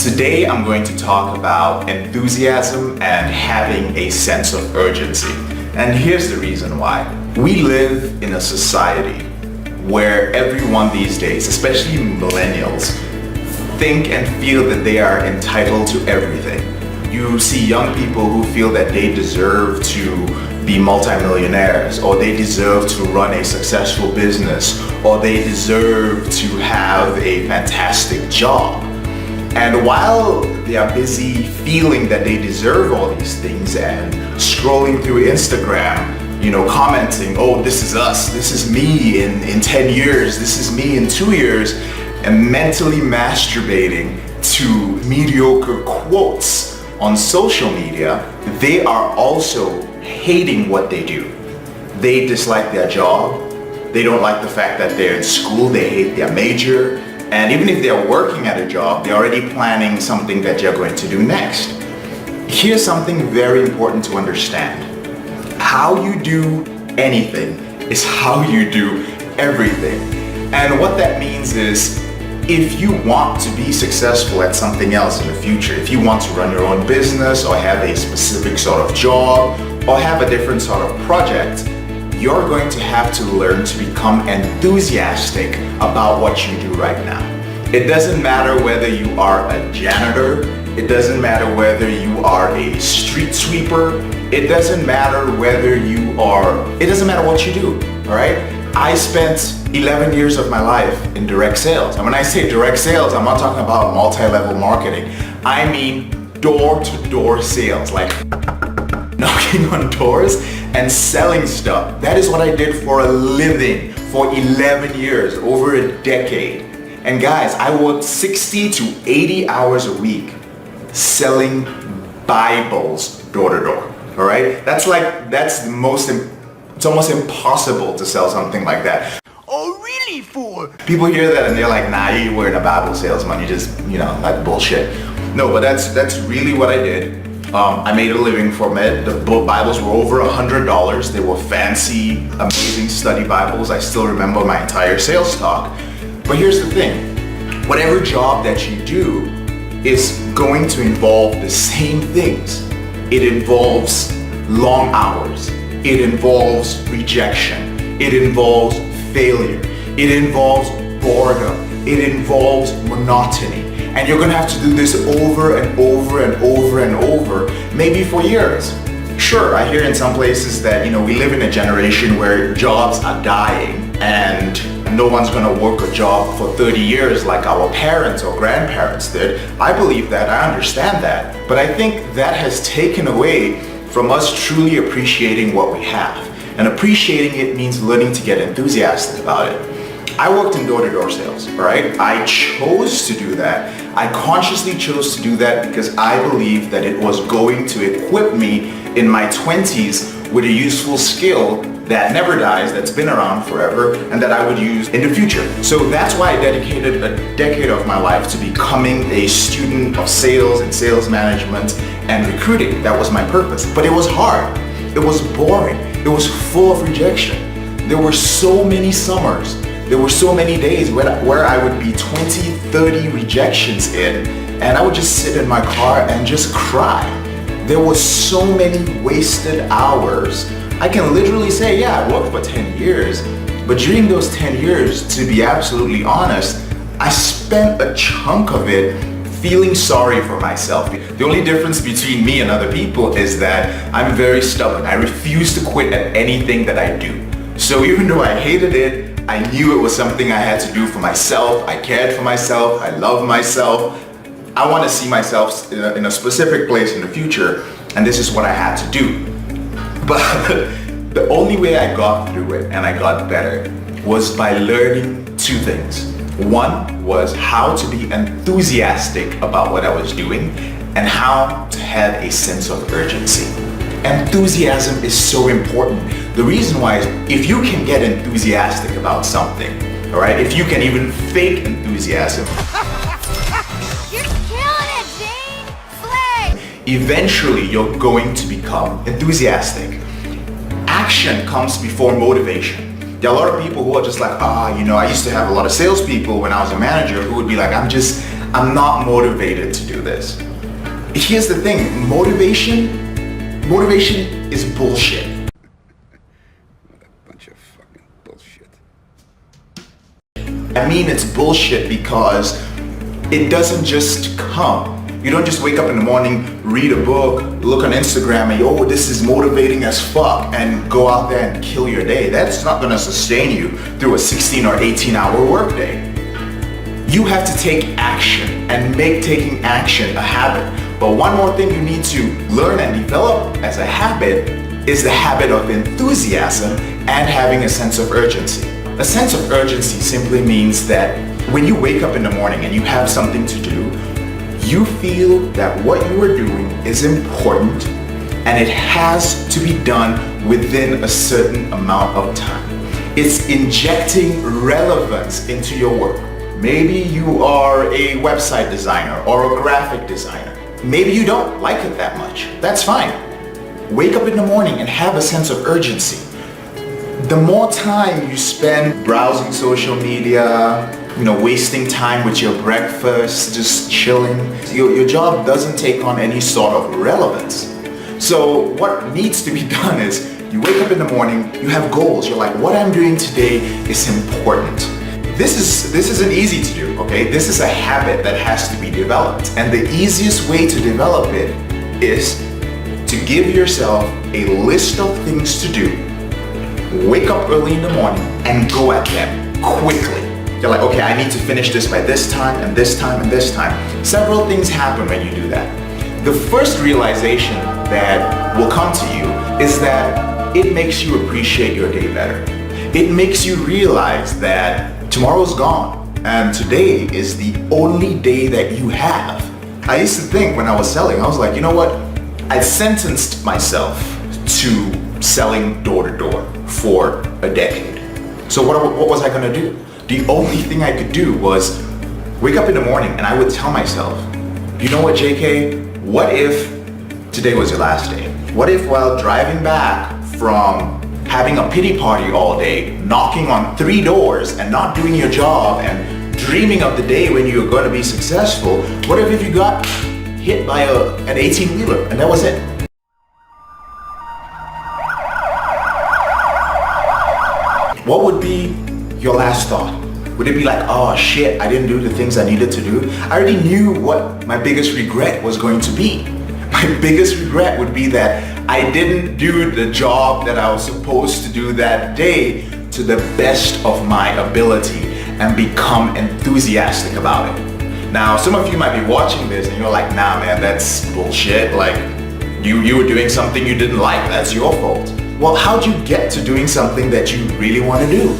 Today I'm going to talk about enthusiasm and having a sense of urgency. And here's the reason why. We live in a society where everyone these days, especially millennials, think and feel that they are entitled to everything. You see young people who feel that they deserve to be multimillionaires, or they deserve to run a successful business, or they deserve to have a fantastic job. And while they are busy feeling that they deserve all these things and scrolling through Instagram, commenting, oh, this is us, this is me in 10 years, this is me in 2 years, and mentally masturbating to mediocre quotes on social media, they are also hating what they do. They dislike their job, they don't like the fact that they're in school, they hate their major, and even if they're working at a job, they're already planning something that they're going to do next. Here's something very important to understand. How you do anything is how you do everything. And what that means is, if you want to be successful at something else in the future, if you want to run your own business or have a specific sort of job or have a different sort of project, you're going to have to learn to become enthusiastic about what you do right now. It doesn't matter whether you are a janitor, it doesn't matter whether you are a street sweeper, it doesn't matter it doesn't matter what you do, all right? I spent 11 years of my life in direct sales. And when I say direct sales, I'm not talking about multi-level marketing. I mean door-to-door sales, like knocking on doors and selling stuff. That is what I did for a living for 11 years, over a decade. And guys, I worked 60 to 80 hours a week selling Bibles door to door, all right? It's almost impossible to sell something like that. Oh, really, fool? People hear that and they're like, nah, you weren't a Bible salesman, you just, like bullshit. No, but that's really what I did. I made a living from it. The Bibles were over $100. They were fancy, amazing study Bibles. I still remember my entire sales talk. But here's the thing. Whatever job that you do is going to involve the same things. It involves long hours. It involves rejection. It involves failure. It involves boredom. It involves monotony. And you're gonna have to do this over and over and over and over, maybe for years. Sure, I hear in some places that, we live in a generation where jobs are dying and no one's gonna work a job for 30 years like our parents or grandparents did. I believe that, I understand that. But I think that has taken away from us truly appreciating what we have. And appreciating it means learning to get enthusiastic about it. I worked in door-to-door sales, right? I chose to do that. I consciously chose to do that because I believed that it was going to equip me in my 20s with a useful skill that never dies, that's been around forever, and that I would use in the future. So that's why I dedicated a decade of my life to becoming a student of sales and sales management and recruiting. That was my purpose. But it was hard. It was boring. It was full of rejection. There were so many summers. There were so many days where I would be 20, 30 rejections in, and I would just sit in my car and just cry. There were so many wasted hours. I can literally say, yeah, I worked for 10 years, but during those 10 years, to be absolutely honest, I spent a chunk of it feeling sorry for myself. The only difference between me and other people is that I'm very stubborn. I refuse to quit at anything that I do. So even though I hated it, I knew it was something I had to do for myself. I cared for myself. I love myself. I want to see myself in a specific place in the future, and this is what I had to do. But the only way I got through it and I got better was by learning two things. One was how to be enthusiastic about what I was doing and how to have a sense of urgency. Enthusiasm is so important. The reason why is if you can get enthusiastic about something, all right, if you can even fake enthusiasm, you're killing it, Jane! Slay! Eventually you're going to become enthusiastic. Action comes before motivation. There are a lot of people who are just like, I used to have a lot of salespeople when I was a manager who would be like, I'm not motivated to do this. Here's the thing, motivation is bullshit. What a bunch of fucking bullshit. I mean it's bullshit because it doesn't just come. You don't just wake up in the morning, read a book, look on Instagram and oh, this is motivating as fuck, and go out there and kill your day. That's not gonna sustain you through a 16 or 18 hour workday. You have to take action and make taking action a habit. But one more thing you need to learn and develop as a habit is the habit of enthusiasm and having a sense of urgency. A sense of urgency simply means that when you wake up in the morning and you have something to do, you feel that what you are doing is important and it has to be done within a certain amount of time. It's injecting relevance into your work. Maybe you are a website designer or a graphic designer. Maybe you don't like it that much. That's fine. Wake up in the morning and have a sense of urgency. The more time you spend browsing social media, wasting time with your breakfast, just chilling, your job doesn't take on any sort of relevance. So what needs to be done is you wake up in the morning, you have goals. You're like, what I'm doing today is important. This isn't easy to do, okay? This is a habit that has to be developed. And the easiest way to develop it is to give yourself a list of things to do, wake up early in the morning and go at them quickly. You're like, okay, I need to finish this by this time and this time and this time. Several things happen when you do that. The first realization that will come to you is that it makes you appreciate your day better. It makes you realize that tomorrow's gone and today is the only day that you have. I used to think when I was selling, I was like, you know what? I sentenced myself to selling door to door for a decade. So what was I gonna do? The only thing I could do was wake up in the morning and I would tell myself, you know what, JK? What if today was your last day? What if while driving back from having a pity party all day, knocking on 3 doors and not doing your job and dreaming of the day when you're going to be successful, what if you got hit by an 18-wheeler and that was it? What would be your last thought? Would it be like, oh shit, I didn't do the things I needed to do? I already knew what my biggest regret was going to be. My biggest regret would be that I didn't do the job that I was supposed to do that day to the best of my ability and become enthusiastic about it. Now, some of you might be watching this and you're like, nah man, that's bullshit. Like, you were doing something you didn't like, that's your fault. Well, how'd you get to doing something that you really want to do?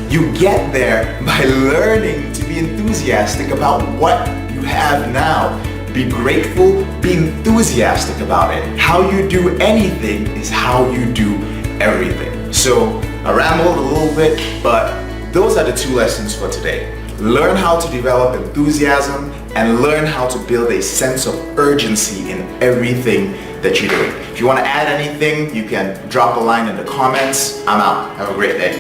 You get there by learning to be enthusiastic about what you have now. Be grateful, be enthusiastic about it. How you do anything is how you do everything. So I rambled a little bit, but those are the 2 lessons for today. Learn how to develop enthusiasm and learn how to build a sense of urgency in everything that you're doing. If you want to add anything, you can drop a line in the comments. I'm out. Have a great day.